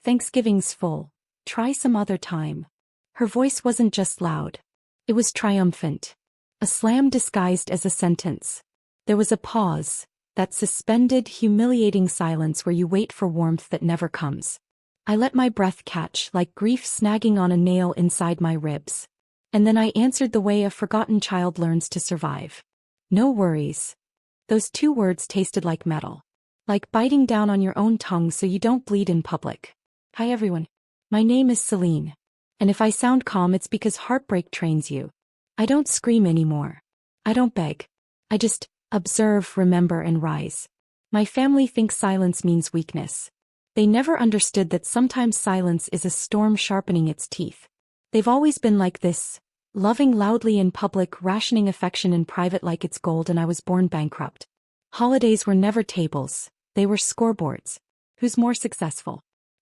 Thanksgiving's full. Try some other time. Her voice wasn't just loud. It was triumphant. A slam disguised as a sentence. There was a pause, that suspended, humiliating silence where you wait for warmth that never comes. I let my breath catch like grief snagging on a nail inside my ribs. And then I answered the way a forgotten child learns to survive. No worries. Those 2 words tasted like metal. Like biting down on your own tongue so you don't bleed in public. Hi everyone. My name is Celine. And if I sound calm, it's because heartbreak trains you. I don't scream anymore. I don't beg. I just observe, remember, and rise. My family thinks silence means weakness. They never understood that sometimes silence is a storm sharpening its teeth. They've always been like this, loving loudly in public, rationing affection in private like it's gold, and I was born bankrupt. Holidays were never tables, they were scoreboards. Who's more successful?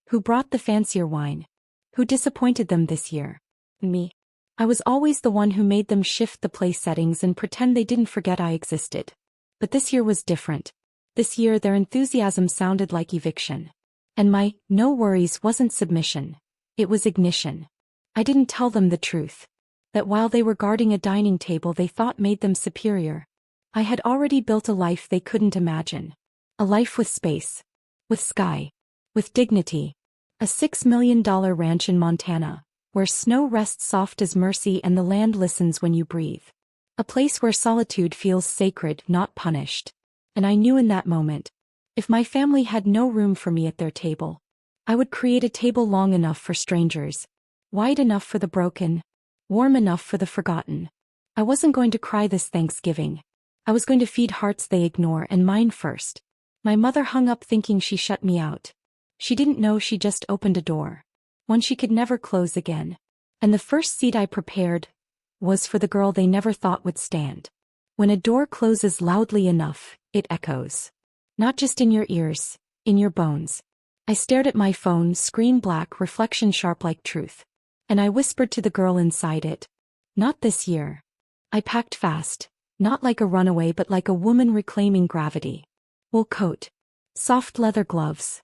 Who brought the fancier wine? Who disappointed them this year? Me. I was always the one who made them shift the place settings and pretend they didn't forget I existed. But this year was different. This year their enthusiasm sounded like eviction. And my no worries wasn't submission. It was ignition. I didn't tell them the truth. That while they were guarding a dining table they thought made them superior. I had already built a life they couldn't imagine. A life with space. With sky. With dignity. A $6 million ranch in Montana, where snow rests soft as mercy and the land listens when you breathe. A place where solitude feels sacred, not punished. And I knew in that moment, if my family had no room for me at their table, I would create a table long enough for strangers, wide enough for the broken, warm enough for the forgotten. I wasn't going to cry this Thanksgiving. I was going to feed hearts they ignore, and mine first. My mother hung up thinking she shut me out. She didn't know she just opened a door. One she could never close again. And the first seat I prepared was for the girl they never thought would stand. When a door closes loudly enough, it echoes. Not just in your ears, in your bones. I stared at my phone, screen black, reflection sharp like truth. And I whispered to the girl inside it. Not this year. I packed fast, not like a runaway but like a woman reclaiming gravity. Wool coat. Soft leather gloves.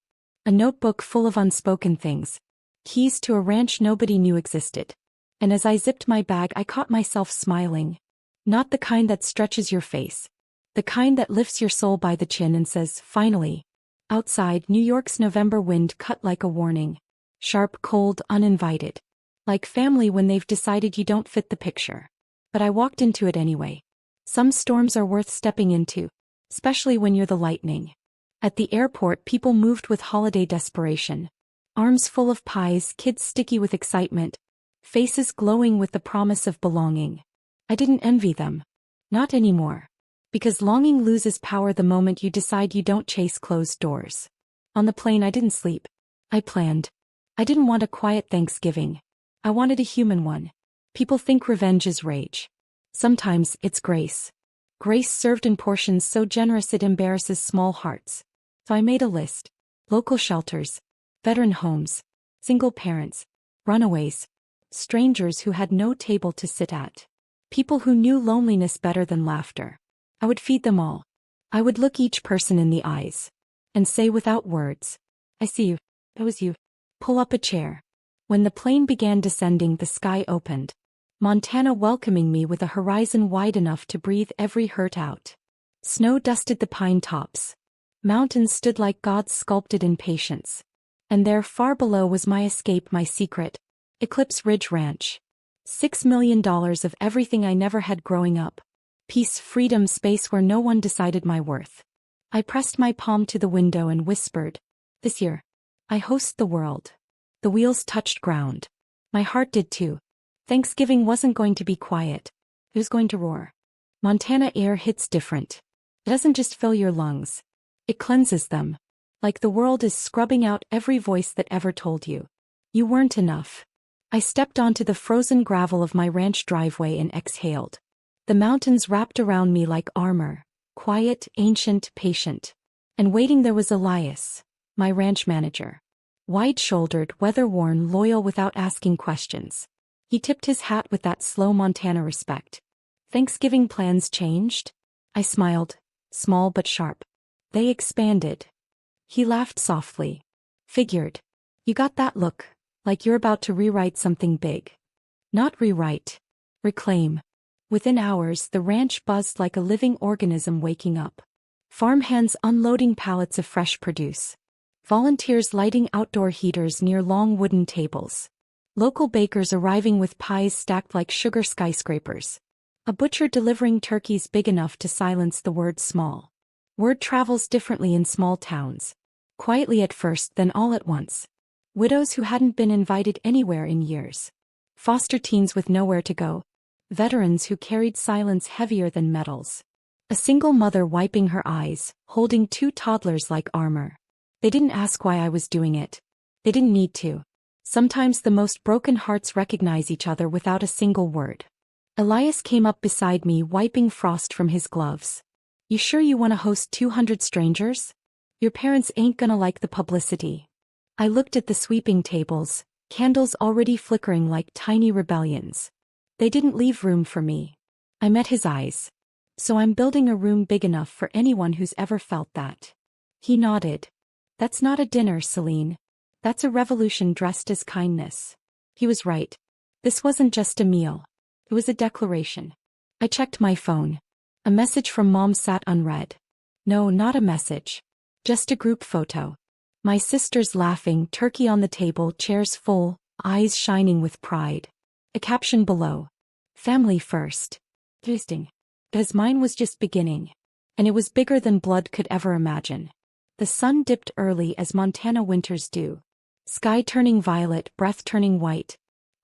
A notebook full of unspoken things. Keys to a ranch nobody knew existed. And as I zipped my bag I caught myself smiling. Not the kind that stretches your face. The kind that lifts your soul by the chin and says, finally. Outside, New York's November wind cut like a warning. Sharp, cold, uninvited. Like family when they've decided you don't fit the picture. But I walked into it anyway. Some storms are worth stepping into. Especially when you're the lightning. At the airport people moved with holiday desperation. Arms full of pies, kids sticky with excitement. Faces glowing with the promise of belonging. I didn't envy them. Not anymore. Because longing loses power the moment you decide you don't chase closed doors. On the plane I didn't sleep. I planned. I didn't want a quiet Thanksgiving. I wanted a human one. People think revenge is rage. Sometimes it's grace. Grace served in portions so generous it embarrasses small hearts. So I made a list. Local shelters. Veteran homes. Single parents. Runaways. Strangers who had no table to sit at. People who knew loneliness better than laughter. I would feed them all. I would look each person in the eyes. And say without words, I see you. That was you. Pull up a chair. When the plane began descending, the sky opened. Montana welcoming me with a horizon wide enough to breathe every hurt out. Snow dusted the pine tops. Mountains stood like gods sculpted in patience. And there far below was my escape, my secret. Eclipse Ridge Ranch. $6 million of everything I never had growing up. Peace, freedom, space where no one decided my worth. I pressed my palm to the window and whispered, this year, I host the world. The wheels touched ground. My heart did too. Thanksgiving wasn't going to be quiet. It was going to roar. Montana air hits different. It doesn't just fill your lungs. It cleanses them. Like the world is scrubbing out every voice that ever told you. You weren't enough. I stepped onto the frozen gravel of my ranch driveway and exhaled. The mountains wrapped around me like armor, quiet, ancient, patient. And waiting there was Elias, my ranch manager. Wide-shouldered, weather-worn, loyal without asking questions. He tipped his hat with that slow Montana respect. Thanksgiving plans changed? I smiled, small but sharp. They expanded. He laughed softly. Figured. You got that look, like you're about to rewrite something big. Not rewrite. Reclaim. Within hours, the ranch buzzed like a living organism waking up. Farmhands unloading pallets of fresh produce. Volunteers lighting outdoor heaters near long wooden tables. Local bakers arriving with pies stacked like sugar skyscrapers. A butcher delivering turkeys big enough to silence the word small. Word travels differently in small towns. Quietly at first, then all at once. Widows who hadn't been invited anywhere in years. Foster teens with nowhere to go. Veterans who carried silence heavier than medals. A single mother wiping her eyes, holding 2 toddlers like armor. They didn't ask why I was doing it. They didn't need to. Sometimes the most broken hearts recognize each other without a single word. Elias came up beside me, wiping frost from his gloves. You sure you want to host 200 strangers? Your parents ain't gonna like the publicity. I looked at the sweeping tables, candles already flickering like tiny rebellions. They didn't leave room for me. I met his eyes. So I'm building a room big enough for anyone who's ever felt that. He nodded. That's not a dinner, Celine. That's a revolution dressed as kindness. He was right. This wasn't just a meal. It was a declaration. I checked my phone. A message from Mom sat unread. No, not a message. Just a group photo. My sisters laughing, turkey on the table, chairs full, eyes shining with pride. A caption below. Family first. Interesting. Because mine was just beginning. And it was bigger than blood could ever imagine. The sun dipped early as Montana winters do. Sky turning violet, breath turning white.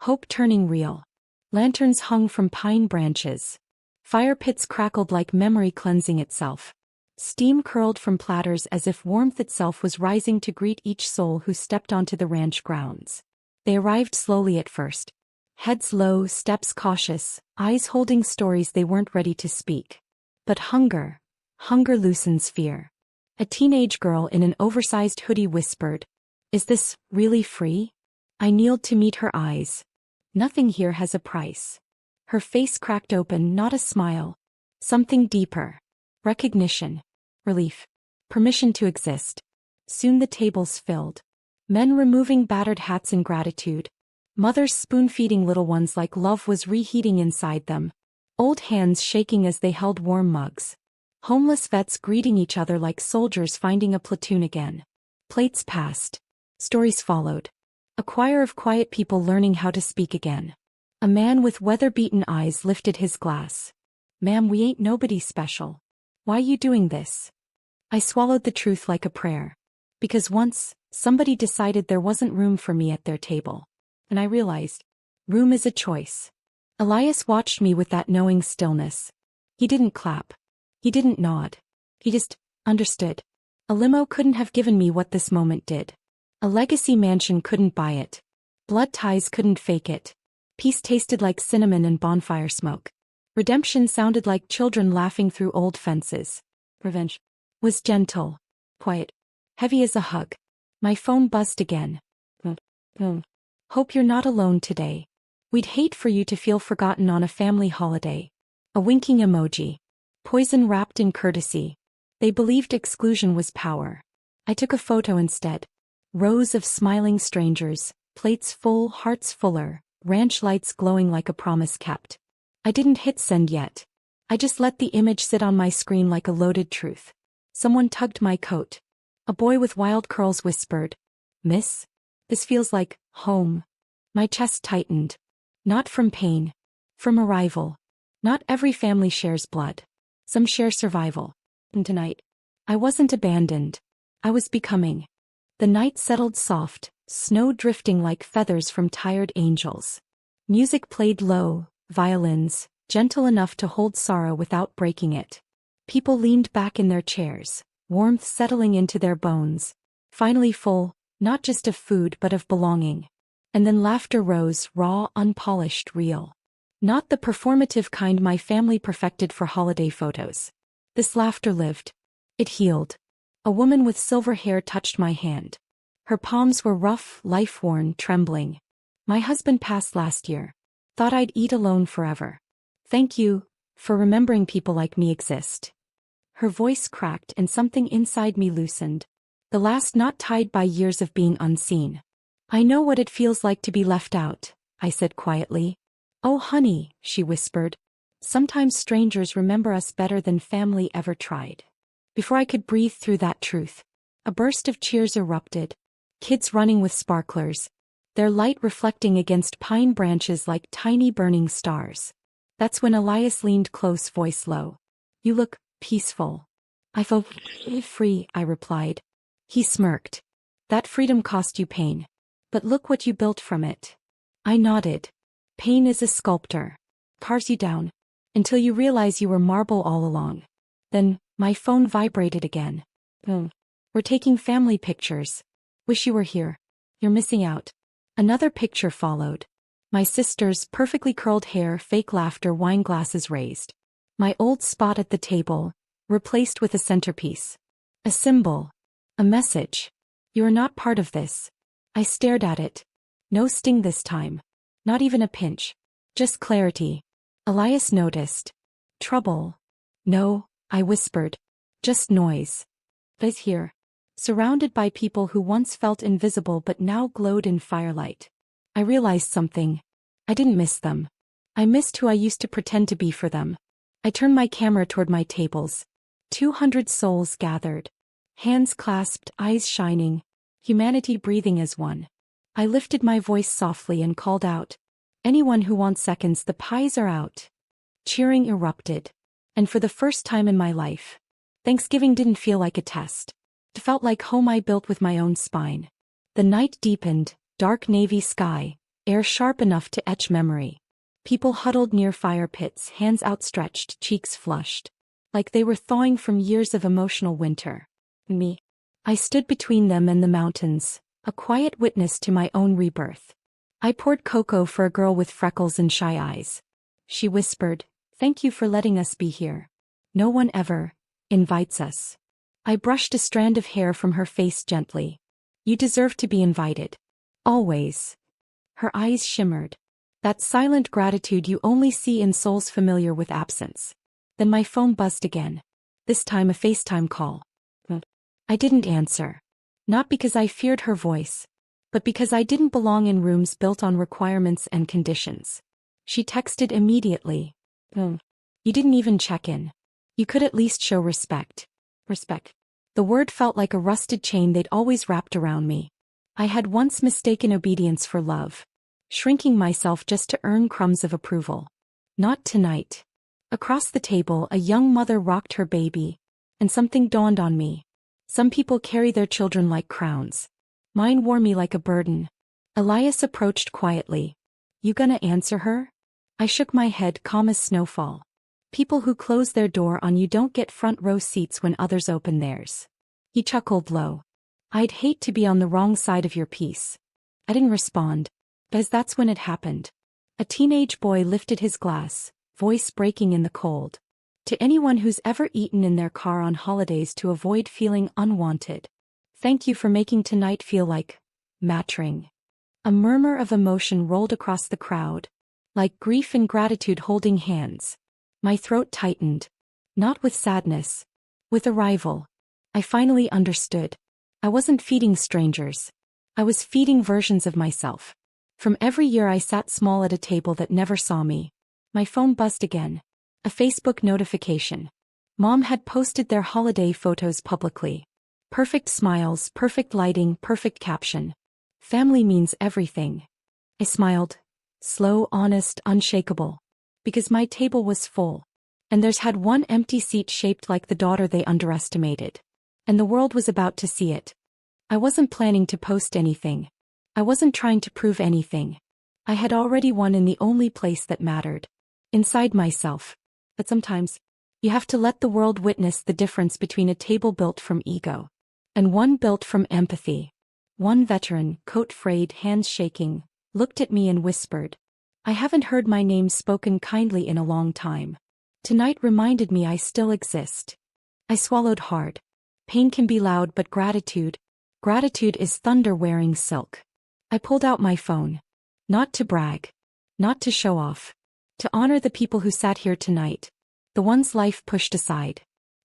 Hope turning real. Lanterns hung from pine branches. Fire pits crackled like memory cleansing itself. Steam curled from platters as if warmth itself was rising to greet each soul who stepped onto the ranch grounds. They arrived slowly at first. Heads low, steps cautious, eyes holding stories they weren't ready to speak. But hunger loosens fear. A teenage girl in an oversized hoodie whispered, "Is this really free?" I kneeled to meet her eyes. Nothing here has a price. Her face cracked open, not a smile. Something deeper. Recognition. Relief. Permission to exist. Soon the tables filled. Men removing battered hats in gratitude. Mothers spoon-feeding little ones like love was reheating inside them. Old hands shaking as they held warm mugs. Homeless vets greeting each other like soldiers finding a platoon again. Plates passed. Stories followed. A choir of quiet people learning how to speak again. A man with weather-beaten eyes lifted his glass. "Ma'am, we ain't nobody special. Why you doing this?" I swallowed the truth like a prayer. Because once, somebody decided there wasn't room for me at their table. And I realized, room is a choice. Elias watched me with that knowing stillness. He didn't clap. He didn't nod. He just understood. A limo couldn't have given me what this moment did. A legacy mansion couldn't buy it. Blood ties couldn't fake it. Peace tasted like cinnamon and bonfire smoke. Redemption sounded like children laughing through old fences. Revenge was gentle, quiet, heavy as a hug. My phone buzzed again. Hope you're not alone today. We'd hate for you to feel forgotten on a family holiday. A winking emoji. Poison wrapped in courtesy. They believed exclusion was power. I took a photo instead. Rows of smiling strangers, plates full, hearts fuller, ranch lights glowing like a promise kept. I didn't hit send yet. I just let the image sit on my screen like a loaded truth. Someone tugged my coat. A boy with wild curls whispered, "Miss? This feels like home." My chest tightened. Not from pain. From arrival. Not every family shares blood. Some share survival. And tonight, I wasn't abandoned. I was becoming. The night settled soft, snow drifting like feathers from tired angels. Music played low, violins, gentle enough to hold sorrow without breaking it. People leaned back in their chairs, warmth settling into their bones. Finally full, not just of food but of belonging. And then laughter rose, raw, unpolished, real. Not the performative kind my family perfected for holiday photos. This laughter lived. It healed. A woman with silver hair touched my hand. Her palms were rough, life-worn, trembling. "My husband passed last year. Thought I'd eat alone forever. Thank you for remembering people like me exist." Her voice cracked and something inside me loosened. The last knot tied by years of being unseen. I know what it feels like to be left out, I said quietly. Oh honey, she whispered. Sometimes strangers remember us better than family ever tried. Before I could breathe through that truth, a burst of cheers erupted. Kids running with sparklers, their light reflecting against pine branches like tiny burning stars. That's when Elias leaned close, voice low. You look peaceful. I felt free, I replied. He smirked. That freedom cost you pain. But look what you built from it. I nodded. Pain is a sculptor. Carves you down. Until you realize you were marble all along. Then, my phone vibrated again. We're taking family pictures. Wish you were here. You're missing out. Another picture followed. My sister's perfectly curled hair, fake laughter, wine glasses raised. My old spot at the table, replaced with a centerpiece. A symbol. A message. You are not part of this. I stared at it. No sting this time. Not even a pinch. Just clarity. Elias noticed. Trouble. No, I whispered. Just noise. But here. Surrounded by people who once felt invisible but now glowed in firelight. I realized something. I didn't miss them. I missed who I used to pretend to be for them. I turned my camera toward my tables. 200 souls gathered. Hands clasped, eyes shining. Humanity breathing as one. I lifted my voice softly and called out. Anyone who wants seconds, the pies are out. Cheering erupted. And for the first time in my life, Thanksgiving didn't feel like a test. It felt like home I built with my own spine. The night deepened, dark navy sky, air sharp enough to etch memory. People huddled near fire pits, hands outstretched, cheeks flushed. Like they were thawing from years of emotional winter. Me. I stood between them and the mountains, a quiet witness to my own rebirth. I poured cocoa for a girl with freckles and shy eyes. She whispered, "Thank you for letting us be here. No one ever invites us." I brushed a strand of hair from her face gently. "You deserve to be invited. Always." Her eyes shimmered. That silent gratitude you only see in souls familiar with absence. Then my phone buzzed again. This time a FaceTime call. I didn't answer. Not because I feared her voice, but because I didn't belong in rooms built on requirements and conditions. She texted immediately. You didn't even check in. You could at least show respect. Respect. The word felt like a rusted chain they'd always wrapped around me. I had once mistaken obedience for love, shrinking myself just to earn crumbs of approval. Not tonight. Across the table, a young mother rocked her baby, and something dawned on me. Some people carry their children like crowns. Mine wore me like a burden. Elias approached quietly. You gonna answer her? I shook my head, calm as snowfall. People who close their door on you don't get front row seats when others open theirs. He chuckled low. I'd hate to be on the wrong side of your piece. I didn't respond, because that's when it happened. A teenage boy lifted his glass, voice breaking in the cold. To anyone who's ever eaten in their car on holidays to avoid feeling unwanted, thank you for making tonight feel like mattering. A murmur of emotion rolled across the crowd, like grief and gratitude holding hands. My throat tightened. Not with sadness. With arrival. I finally understood. I wasn't feeding strangers. I was feeding versions of myself. From every year I sat small at a table that never saw me. My phone buzzed again. A Facebook notification. Mom had posted their holiday photos publicly. Perfect smiles, perfect lighting, perfect caption. Family means everything. I smiled. Slow, honest, unshakable. Because my table was full. And there's had one empty seat shaped like the daughter they underestimated. And the world was about to see it. I wasn't planning to post anything. I wasn't trying to prove anything. I had already won in the only place that mattered. Inside myself. But sometimes, you have to let the world witness the difference between a table built from ego and one built from empathy. One veteran, coat frayed, hands shaking, looked at me and whispered, I haven't heard my name spoken kindly in a long time. Tonight reminded me I still exist. I swallowed hard. Pain can be loud, but gratitude is thunder wearing silk. I pulled out my phone. Not to brag. Not to show off. To honor the people who sat here tonight. The ones life pushed aside.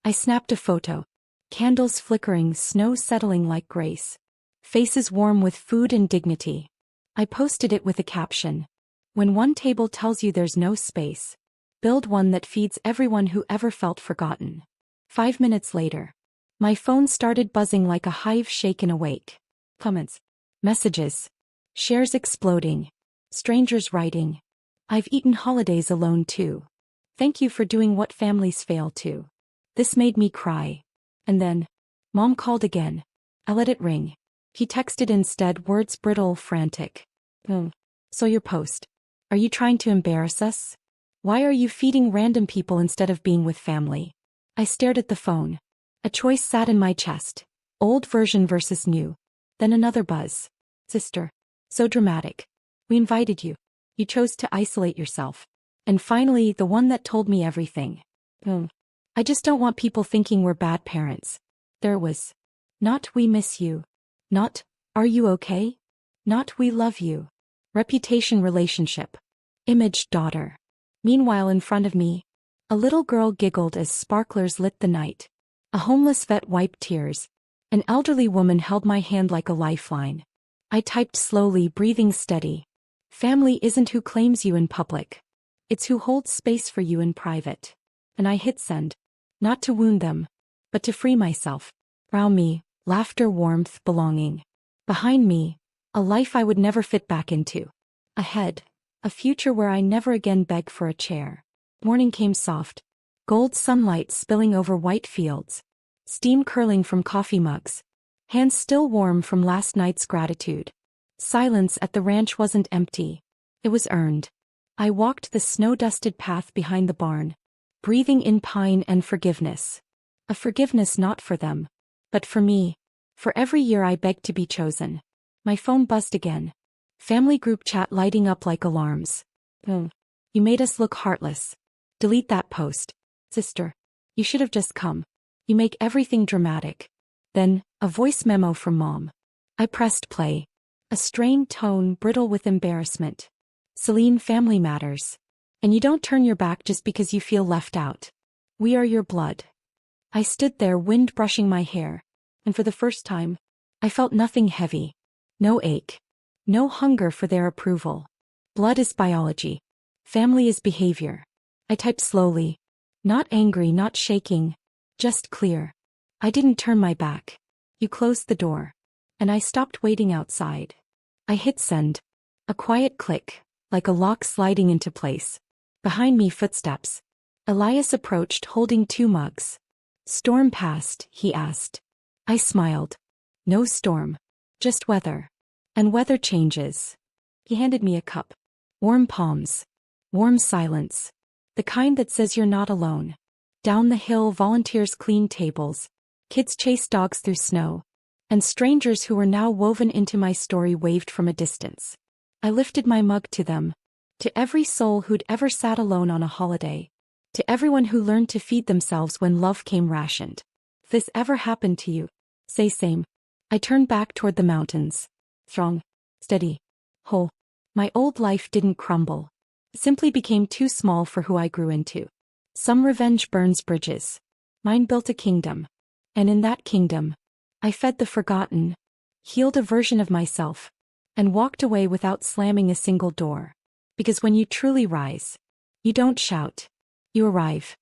I snapped a photo. Candles flickering, snow settling like grace. faces warm with food and dignity. I posted it with a caption. When one table tells you there's no space, build one that feeds everyone who ever felt forgotten. 5 minutes later, my phone started buzzing like a hive shaken awake. Comments, messages, shares exploding, strangers writing. I've eaten holidays alone too. Thank you for doing what families fail to. This made me cry. And then, Mom called again. I let it ring. He texted instead, words brittle, frantic. So your post. Are you trying to embarrass us? Why are you feeding random people instead of being with family? I stared at the phone. A choice sat in my chest. Old version versus new. Then another buzz. Sister. So dramatic. We invited you. You chose to isolate yourself. And finally, the one that told me everything. I just don't want people thinking we're bad parents. There was. Not we miss you. Not, are you okay? Not we love you. Reputation relationship. Image daughter. Meanwhile in front of me, a little girl giggled as sparklers lit the night. A homeless vet wiped tears. An elderly woman held my hand like a lifeline. I typed slowly, breathing steady. Family isn't who claims you in public. It's who holds space for you in private. And I hit send. Not to wound them, but to free myself. Around me, laughter, warmth, belonging. Behind me, a life I would never fit back into. Ahead, a future where I never again beg for a chair. Morning came soft. Gold sunlight spilling over white fields. Steam curling from coffee mugs. Hands still warm from last night's gratitude. Silence at the ranch wasn't empty. It was earned. I walked the snow-dusted path behind the barn, breathing in pine and forgiveness. A forgiveness not for them, but for me. For every year I begged to be chosen. My phone buzzed again. Family group chat lighting up like alarms. You made us look heartless. Delete that post. Sister. You should have just come. You make everything dramatic. Then, a voice memo from Mom. I pressed play. A strained tone brittle with embarrassment. Celine, family matters. And you don't turn your back just because you feel left out. We are your blood. I stood there, wind brushing my hair. And for the first time, I felt nothing heavy. No ache. No hunger for their approval. Blood is biology. Family is behavior. I typed slowly. Not angry, not shaking. Just clear. I didn't turn my back. You closed the door. And I stopped waiting outside. I hit send. A quiet click, like a lock sliding into place. Behind me, footsteps. Elias approached holding 2 mugs. Storm passed, he asked. I smiled. No storm. Just weather. And weather changes. He handed me a cup. Warm palms. Warm silence. The kind that says you're not alone. Down the hill, volunteers cleaned tables. Kids chased dogs through snow. And strangers who were now woven into my story waved from a distance. I lifted my mug to them. To every soul who'd ever sat alone on a holiday. To everyone who learned to feed themselves when love came rationed. If this ever happened to you, say same. I turned back toward the mountains. Strong. Steady. Whole. My old life didn't crumble. It simply became too small for who I grew into. Some revenge burns bridges. Mine built a kingdom. And in that kingdom, I fed the forgotten, healed a version of myself, and walked away without slamming a single door. Because when you truly rise, you don't shout. You arrive.